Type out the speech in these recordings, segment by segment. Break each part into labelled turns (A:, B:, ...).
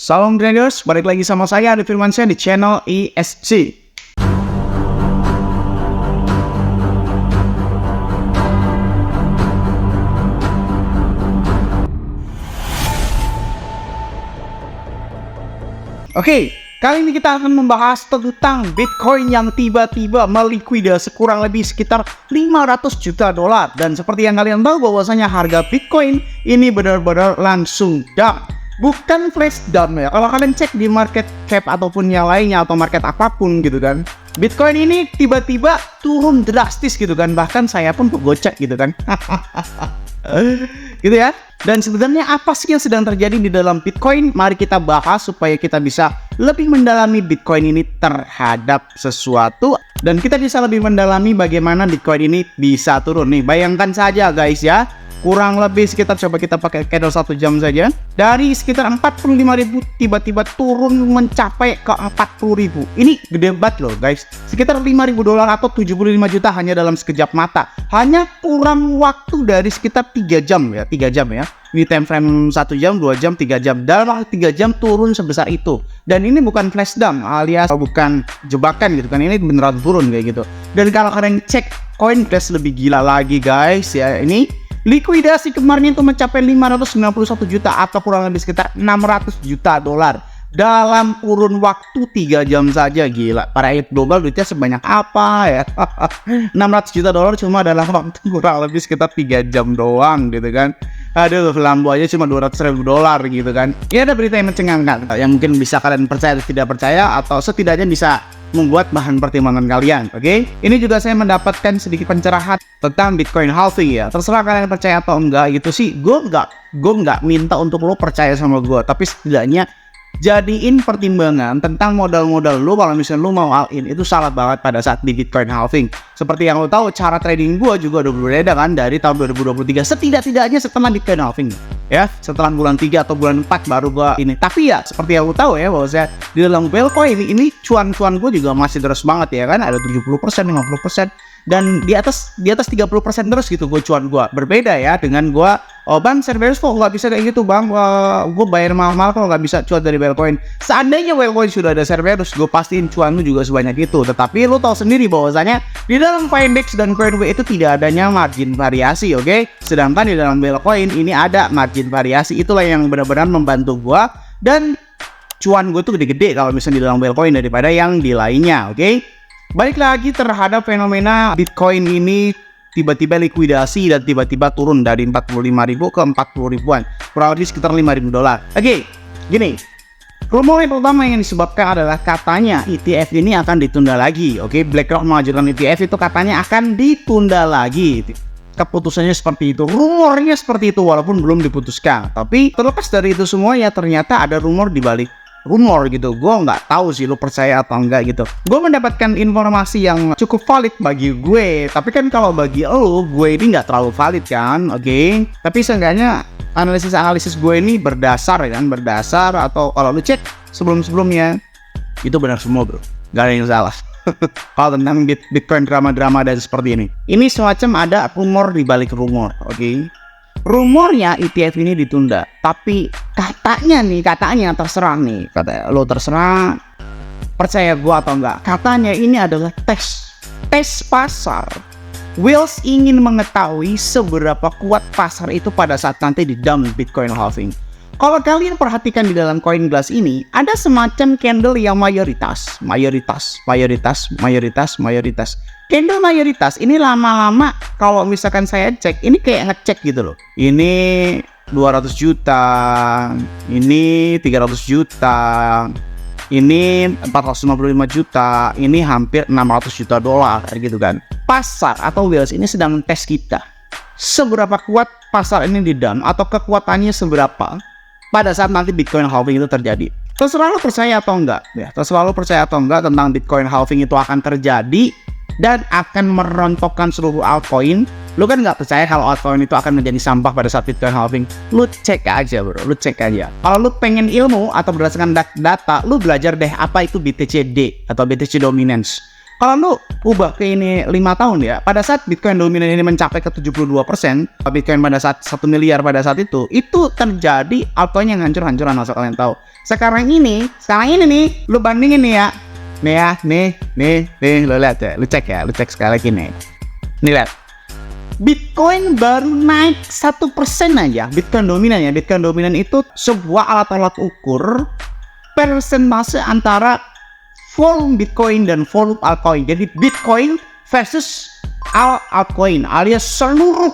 A: Salam traders, balik lagi sama saya Adi Firmansyah di channel ESG. Oke, kali ini kita akan membahas tentang Bitcoin yang tiba-tiba melikuidasi kurang lebih sekitar 500 juta dolar. Dan seperti yang kalian tahu bahwasanya harga Bitcoin ini benar-benar langsung down. Bukan flash down ya. Kalau kalian cek di market cap ataupun yang lainnya atau market apapun gitu kan, Bitcoin ini tiba-tiba turun drastis gitu kan. Bahkan saya pun kegocek gitu kan. Gitu ya. Dan sebenarnya apa sih yang sedang terjadi di dalam Bitcoin? Mari kita bahas supaya kita bisa lebih mendalami Bitcoin ini terhadap sesuatu, dan kita bisa lebih mendalami bagaimana Bitcoin ini bisa turun nih. Bayangkan saja guys ya, kurang lebih sekitar, coba kita pakai candle 1 jam saja, dari sekitar 45.000 tiba-tiba turun mencapai ke 40.000. Ini gede banget loh guys, sekitar 5.000 dolar atau 75 juta hanya dalam sekejap mata. Hanya kurang waktu dari sekitar 3 jam ya, 3 jam ya. Ini time frame 1 jam, 2 jam, 3 jam. Dalam 3 jam turun sebesar itu. Dan ini bukan flash down alias bukan jebakan gitu kan. Ini beneran turun kayak gitu. Dan kalau kalian cek Coinbase lebih gila lagi guys ya. Ini likuidasi kemarin itu mencapai 591 juta atau kurang lebih sekitar 600 juta dolar dalam kurun waktu 3 jam saja. Gila, para elit global duitnya sebanyak apa ya. 600 juta dolar cuma dalam waktu kurang lebih sekitar 3 jam doang gitu kan. Aduh, Lambo aja cuma 200.000 dolar gitu kan. Ini ada berita yang mencengangkan yang mungkin bisa kalian percaya atau tidak percaya, atau setidaknya bisa membuat bahan pertimbangan kalian. Oke, ini juga saya mendapatkan sedikit pencerahan tentang Bitcoin halving ya. Terserah kalian percaya atau enggak gitu sih. Gue nggak minta untuk lo percaya sama gue, tapi setidaknya jadiin pertimbangan tentang modal-modal lo. Kalau misalnya lo mau all in, itu salah banget pada saat di Bitcoin halving. Seperti yang lo tahu, cara trading gue juga udah berbeda kan dari tahun 2023, setidak-tidaknya setelah Bitcoin halving ya, setelah bulan 3 atau bulan 4 baru gue ini. Tapi ya seperti yang lo tahu ya, bahwa saya di dalam Bitcoin ini cuan-cuan gue juga masih terus banget ya kan, ada 70%, 50%, dan di atas 30% terus gitu gue cuan gue. Berbeda ya dengan gue, oh bang Cerberus kok nggak bisa kayak gitu bang, gue bayar mahal-mahal kalau nggak bisa cuan dari Wellcoin. Seandainya Wellcoin sudah ada Cerberus, gue pastiin cuan lu juga sebanyak itu. Tetapi lu tahu sendiri bahwasanya di dalam Coindex dan Coinway itu tidak adanya margin variasi, oke? Sedangkan di dalam Wellcoin ini ada margin variasi. Itulah yang benar-benar membantu gue, dan cuan gue tuh gede-gede kalau misalnya di dalam Wellcoin daripada yang di lainnya, oke? Balik lagi terhadap fenomena Bitcoin ini tiba-tiba likuidasi dan tiba-tiba turun dari 45.000 ke 40.000-an, kurang lebih sekitar 5.000 dolar. Oke, gini, rumor yang pertama yang disebabkan adalah katanya ETF ini akan ditunda lagi. Oke, BlackRock mengajukan ETF itu katanya akan ditunda lagi. Keputusannya seperti itu, rumornya seperti itu, walaupun belum diputuskan. Tapi terlepas dari itu semua ya, ternyata ada rumor di balik rumor gitu. Gue nggak tahu sih lu percaya atau enggak gitu. Gue mendapatkan informasi yang cukup valid bagi gue, tapi kan kalau bagi lo, gue ini nggak terlalu valid kan, oke? Tapi seenggaknya analisis gue ini berdasar kan, berdasar, atau kalau lu cek sebelum-sebelumnya itu benar semua bro, nggak ada yang salah. Kalau tentang Bitcoin drama-drama dan seperti ini semacam ada rumor di balik rumor, oke? Rumornya ETF ini ditunda, tapi katanya terserah nih, kata lo terserah percaya gua atau enggak. Katanya ini adalah tes pasar. Wells ingin mengetahui seberapa kuat pasar itu pada saat nanti di dalam Bitcoin halving. Kalau kalian perhatikan di dalam CoinGlass ini ada semacam candle yang mayoritas. Candle mayoritas ini lama-lama kalau misalkan saya cek, ini kayak ngecek gitu loh. Ini 200 juta, ini 300 juta, ini 455 juta, ini hampir 600 juta dolar gitu kan. Pasar atau Wells ini sedang tes kita, seberapa kuat pasar ini di down, atau kekuatannya seberapa pada saat nanti Bitcoin halving itu terjadi. Terserah lo percaya atau enggak ya, terserah lo percaya atau enggak tentang Bitcoin halving itu akan terjadi dan akan merontokkan seluruh altcoin. Lu kan nggak percaya kalau altcoin itu akan menjadi sampah pada saat Bitcoin halving. Lu cek aja bro, lu cek aja. Kalau lu pengen ilmu atau berdasarkan data, lu belajar deh apa itu BTCD atau BTC Dominance. Kalau lu ubah ke ini 5 tahun ya, pada saat Bitcoin dominan ini mencapai ke 72%, Bitcoin pada saat 1 miliar pada saat itu terjadi altcoin yang hancur-hancuran, asal kalian tahu. Sekarang ini nih, lu bandingin nih ya. Nih, lu lihat ya, lu cek sekali lagi nih. Nih lihat. Bitcoin baru naik 1% aja. Bitcoin dominan itu sebuah alat-alat ukur persentase antara volume Bitcoin dan volume altcoin. Jadi Bitcoin versus altcoin, alias seluruh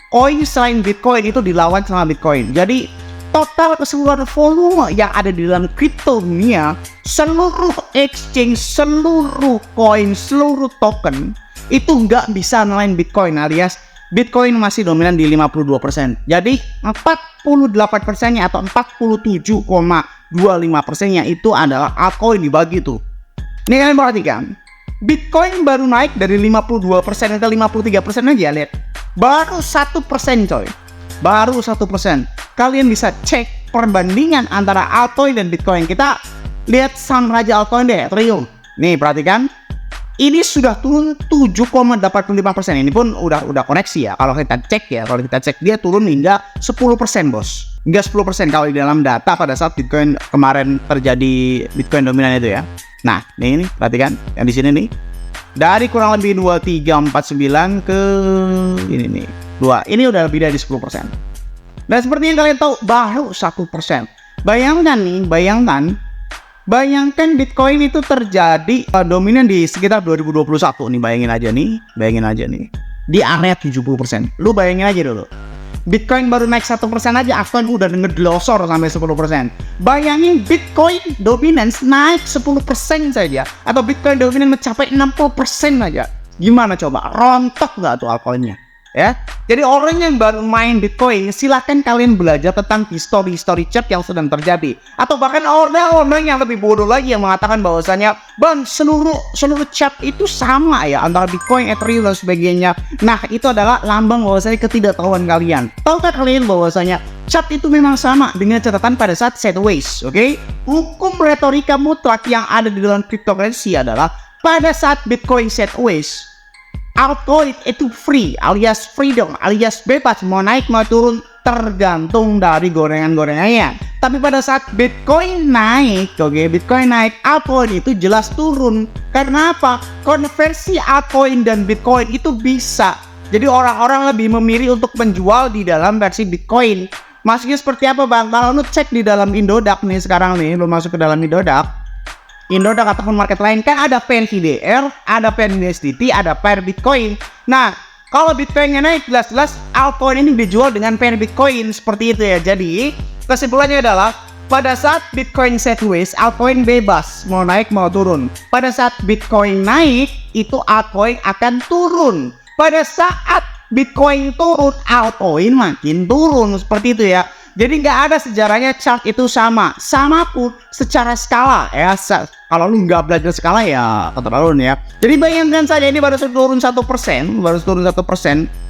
A: koin selain Bitcoin itu dilawan sama Bitcoin. Jadi total keseluruhan volume yang ada di dalam kripto dunia, seluruh exchange, seluruh koin, seluruh token itu nggak bisa ngalahin Bitcoin, alias Bitcoin masih dominan di 52%. Jadi 48%-nya atau 47,25%-nya itu adalah altcoin dibagi tuh. Ini kalian perhatikan, Bitcoin baru naik dari 52% ke 53% aja, lihat. Baru 1% coy. Baru 1%. Kalian bisa cek perbandingan antara altcoin dan Bitcoin. Kita lihat sang raja altcoin deh, Ethereum. Nih, perhatikan. Ini sudah turun 7,85%. Ini pun udah koneksi ya. Kalau kita cek dia turun hingga 10%, bos. Hingga 10% kalau di dalam data pada saat Bitcoin kemarin terjadi Bitcoin dominan itu ya. Nah, ini perhatikan yang di sini nih. Dari kurang lebih 2349 ke ini nih. 2. Ini udah lebih dari 10%. Dan seperti yang kalian tahu, baru 1%. Bayangkan Bitcoin itu terjadi dominan di sekitar 2021 nih, bayangin aja nih. Di area 70%. Lu bayangin aja dulu. Bitcoin baru naik 1% aja, altcoin udah ngedlosor sampai 10%. Bayangin Bitcoin dominance naik 10% saja, atau Bitcoin dominan mencapai 60% aja. Gimana coba? Rontok gak tuh altcoinnya? Ya, jadi orang yang baru main Bitcoin, silakan kalian belajar tentang history chart yang sedang terjadi, atau bahkan orang yang lebih bodoh lagi yang mengatakan bahwasanya bang seluruh chart itu sama ya antara Bitcoin, Ethereum dan sebagainya. Nah, itu adalah lambang bahwasanya ketidaktahuan kalian. Tahukah kalian bahwasanya chart itu memang sama dengan catatan pada saat sideways, oke? Hukum retorika mutlak yang ada di dalam cryptocurrency adalah pada saat Bitcoin sideways, altcoin itu free, alias freedom, alias bebas, mau naik mau turun tergantung dari gorengan-gorengannya. Tapi pada saat Bitcoin naik, altcoin itu jelas turun. Karena apa? Konversi altcoin dan Bitcoin itu bisa. Jadi orang-orang lebih memilih untuk menjual di dalam versi Bitcoin. Maksudnya seperti apa bang? Kalau lu cek di dalam Indodax nih sekarang nih, lu masuk ke dalam Indodax ataupun market lain, kan ada pair VDR, ada pair USDT, ada pair Bitcoin. Nah, kalau Bitcoinnya naik, jelas-jelas altcoin ini dijual dengan pair Bitcoin, seperti itu ya. Jadi, kesimpulannya adalah pada saat Bitcoin sideways, altcoin bebas, mau naik mau turun. Pada saat Bitcoin naik, itu altcoin akan turun. Pada saat Bitcoin turun, altcoin makin turun, seperti itu ya. Jadi nggak ada sejarahnya chart itu sama pun secara skala ya. Kalau lu nggak belajar skala ya keterlaluan ya. Jadi bayangkan saja ini baru turun 1%,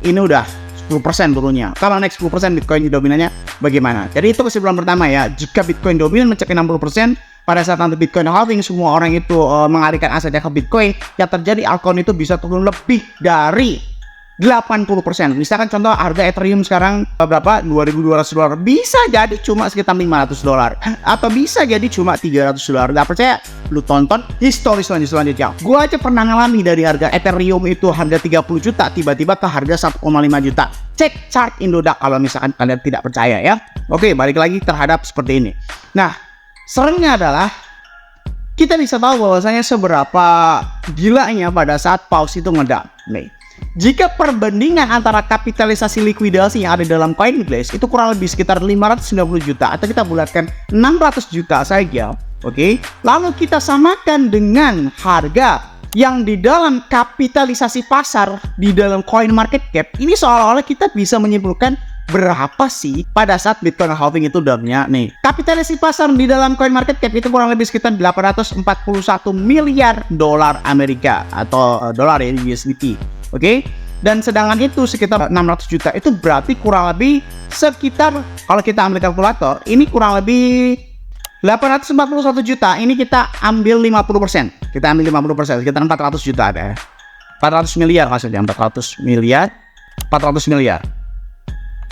A: ini udah 10% turunnya. Kalau naik 10% Bitcoin dominannya bagaimana? Jadi itu kesimpulan pertama ya. Jika Bitcoin dominan mencapai 60%, pada saat nanti Bitcoin halving, semua orang itu mengalihkan asetnya ke Bitcoin, yang terjadi altcoin itu bisa turun lebih dari 80%. Misalkan contoh harga Ethereum sekarang berapa? $2.200. Bisa jadi cuma sekitar $500 atau bisa jadi cuma $300. Gak percaya? Lu tonton history selanjutnya. Gua aja pernah ngalami dari harga Ethereum itu harga 30 juta tiba-tiba ke harga 1,5 juta. Cek chart Indodax kalau misalkan kalian tidak percaya ya. Oke, balik lagi terhadap seperti ini. Nah, seringnya adalah kita bisa tahu bahwasanya seberapa gilanya pada saat pause itu ngedump. Nih, jika perbandingan antara kapitalisasi likuidasi yang ada dalam CoinGlass itu kurang lebih sekitar 590 juta, atau kita bulatkan 600 juta saja, oke? Lalu kita samakan dengan harga yang di dalam kapitalisasi pasar di dalam coin market cap, ini seolah-olah kita bisa menyimpulkan berapa sih pada saat Bitcoin halving itu dalamnya nih. Kapitalisasi pasar di dalam coin market cap itu kurang lebih sekitar 841 miliar dolar Amerika atau dolar ya, USDT. Oke, dan sedangkan itu sekitar 600 juta, itu berarti kurang lebih sekitar, kalau kita ambil kalkulator, ini kurang lebih 841 juta ini kita ambil 50%. Kita ambil 50%, sekitar 400 juta ada. 400 miliar maksudnya, 400 miliar.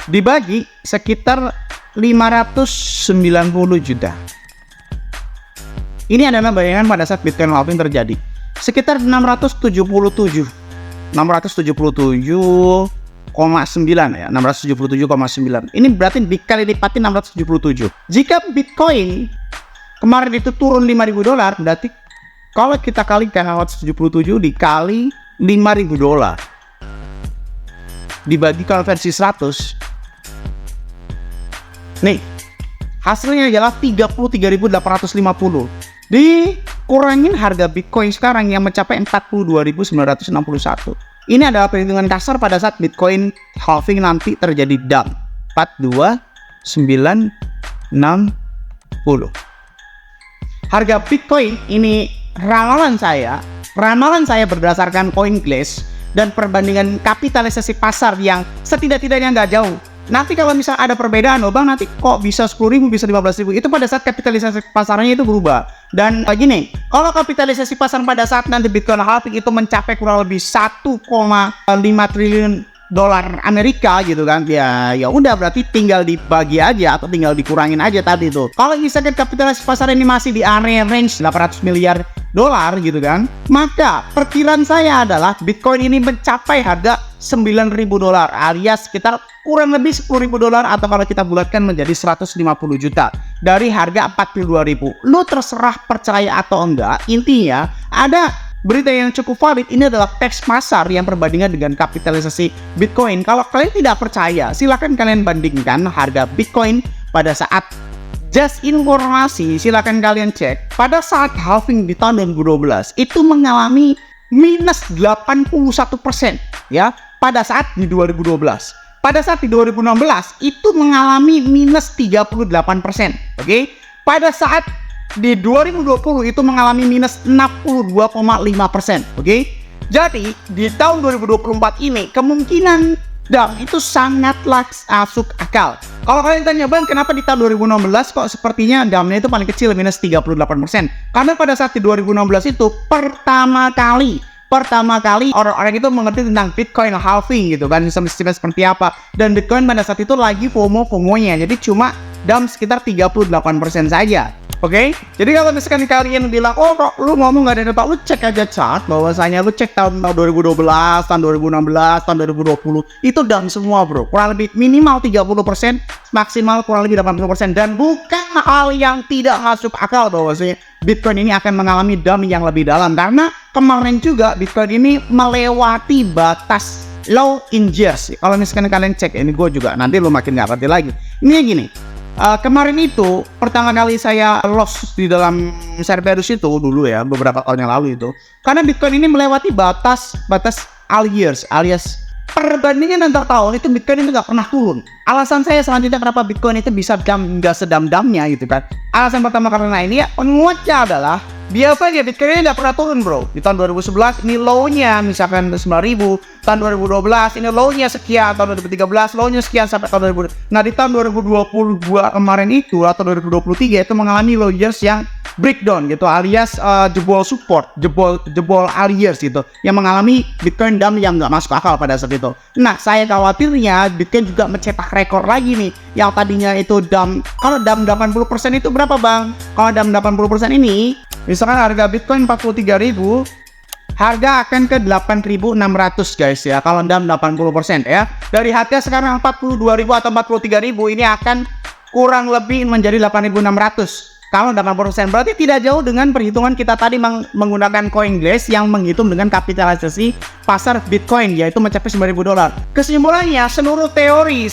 A: Dibagi sekitar 590 juta. Ini adalah bayangan pada saat Bitcoin halving terjadi. Sekitar 677,9 ya, 677,9. Ini berarti dikali lipatin 677. Jika Bitcoin kemarin itu turun 5.000 dolar, berarti kalau kita kalikan 677 dikali 5.000 dolar dibagi konversi 100, nih hasilnya adalah 33.850 dikurangin harga Bitcoin sekarang yang mencapai 42.961. Ini adalah perhitungan kasar pada saat Bitcoin halving nanti terjadi dump 42.960. Harga Bitcoin ini ramalan saya berdasarkan CoinGlass dan perbandingan kapitalisasi pasar yang setidak-tidaknya nggak jauh. Nanti kalau misal ada perbedaan, bang nanti kok bisa 10.000 bisa 15.000, itu pada saat kapitalisasi pasarnya itu berubah. Dan gini, kalau kapitalisasi pasar pada saat nanti Bitcoin halving itu mencapai kurang lebih 1,5 triliun dolar Amerika gitu kan, ya udah berarti tinggal dibagi aja atau tinggal dikurangin aja tadi tuh. Kalau misalkan kapitalisasi pasar ini masih di area range 800 miliar dolar gitu kan, maka perkiraan saya adalah Bitcoin ini mencapai harga 9.000 dolar alias sekitar kurang lebih 10.000 dolar, atau kalau kita bulatkan menjadi 150 juta dari harga 42.000. Lu terserah percaya atau enggak, intinya ada berita yang cukup valid. Ini adalah teks pasar yang perbandingan dengan kapitalisasi Bitcoin. Kalau kalian tidak percaya, silahkan kalian bandingkan harga Bitcoin pada saat just informasi, silahkan kalian cek pada saat halving di tahun 2012 itu mengalami minus 81% ya, pada saat di 2012. Pada saat di 2016 itu mengalami minus 38%, oke? Pada saat di 2020 itu mengalami minus 62,5%, oke? Jadi di tahun 2024 ini kemungkinan dump itu sangatlah masuk akal. Kalau kalian tanya, bang kenapa di tahun 2016 kok sepertinya dumpnya itu paling kecil minus 38%? Karena pada saat di 2016 itu pertama kali orang-orang itu mengerti tentang Bitcoin halving gitu kan, sistemnya seperti apa, dan Bitcoin pada saat itu lagi FOMO-nya, jadi cuma dump sekitar 38% saja. Oke, jadi kalau misalkan kalian bilang, oh kok lu ngomong gak ada data, lu cek aja chart bahwasanya lu cek tahun 2012, tahun 2016, tahun 2020 itu dump semua bro, kurang lebih minimal 30%, maksimal kurang lebih 80%, dan bukan hal yang tidak masuk akal bahwasanya Bitcoin ini akan mengalami dump yang lebih dalam, karena kemarin juga Bitcoin ini melewati batas low in years. Kalau misalkan kalian cek, ini gue juga nanti lu makin gak ngerti lagi. Ini gini, kemarin itu pertama kali saya loss di dalam Cerberus itu dulu ya, beberapa tahun yang lalu itu, karena Bitcoin ini melewati batas all years alias perbandingan antar tahun itu Bitcoin itu nggak pernah turun. Alasan saya selanjutnya kenapa Bitcoin itu bisa nggak sedam-damnya gitu kan. Alasan pertama karena ini ya, penguatnya adalah biasanya Bitcoin ini nggak pernah turun bro. Di tahun 2011 ini low-nya misalkan 9.000, tahun 2012 ini low-nya sekian, tahun 2013 low-nya sekian sampai tahun 2000. Nah di tahun 2022 kemarin itu atau 2023 itu mengalami low years yang breakdown gitu, alias jebol support, jebol alias gitu, yang mengalami Bitcoin dump yang nggak masuk akal pada saat itu. Nah saya khawatirnya Bitcoin juga mencetak rekor lagi nih, yang tadinya itu dump, kalau dump 80% itu berapa bang? Kalau dump 80% ini misalkan harga Bitcoin 43.000, harga akan ke 8.600 guys ya, kalau dalam 80% ya. Dari harga sekarang 42.000 atau 43.000 ini akan kurang lebih menjadi 8.600 kalau 80%. Berarti tidak jauh dengan perhitungan kita tadi menggunakan CoinGlass yang menghitung dengan kapitalisasi pasar Bitcoin, yaitu mencapai 9.000 dolar. Kesimpulannya, seluruh teori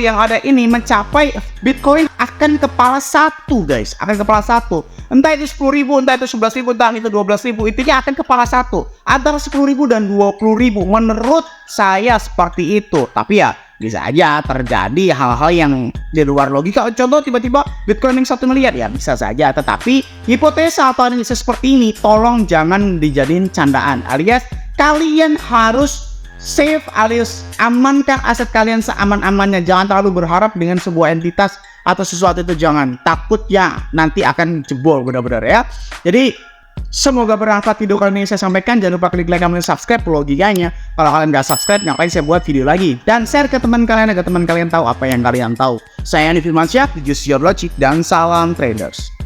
A: yang ada ini mencapai Bitcoin akan kepala satu guys, akan kepala satu. Entah itu 10.000, entah itu 11.000, entah itu 12.000, intinya akan kepala satu, antara 10.000 dan 20.000. Menurut saya seperti itu. Tapi ya bisa aja terjadi hal-hal yang di luar logika. Contoh tiba-tiba Bitcoin yang 1 miliar ya bisa saja. Tetapi hipotesa atau analisis seperti ini tolong jangan dijadiin candaan, alias kalian harus save alias amankan aset kalian seaman-amannya. Jangan terlalu berharap dengan sebuah entitas atau sesuatu itu jangan, takutnya nanti akan jebol benar-benar ya. Jadi semoga bermanfaat video kali ini saya sampaikan. Jangan lupa klik like, comment, subscribe. Logikanya kalau kalian nggak subscribe, ngapain saya buat video lagi? Dan share ke teman kalian agar teman kalian tahu apa yang kalian tahu. Saya Andi Firmansyah, Use Your Logic, dan salam traders.